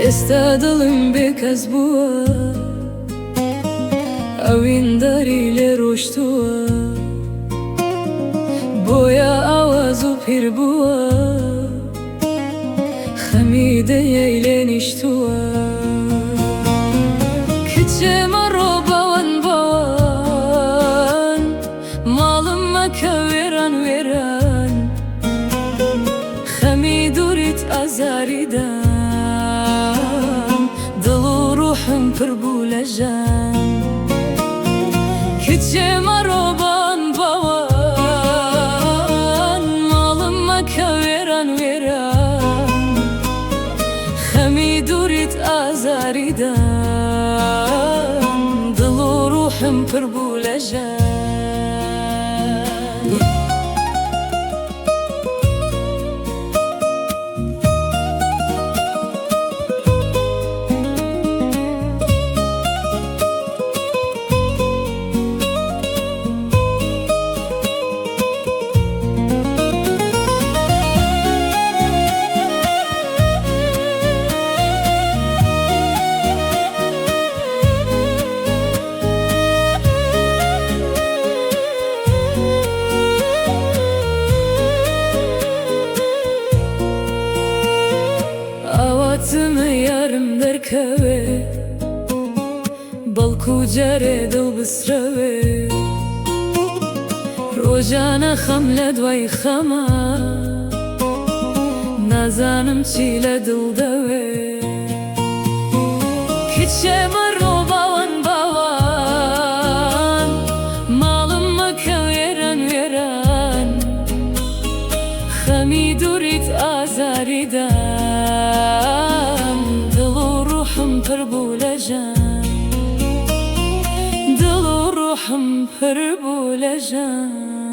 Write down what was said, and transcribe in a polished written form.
استدلم بكز بوا اوين داري لروشتوا بويا اوازو بير بوا خميدة يلينشتوا كتشي مرو باوان باوان مالم مكا ويران ويران خميدو ريت ازاري دان روحم پر بولجان کچه مرو بان باوان مالم مکا ویران ویران خمی دوریت آزاری دان دل و روحم پر بولجان yarım derkeve balku jare dil bisreve rojana xamle dvay xama nazanım çile dil deve kitche maro bavan bavan malım maka veran veran xami durit azaridan پر بولجان دل و روحم پر بولجان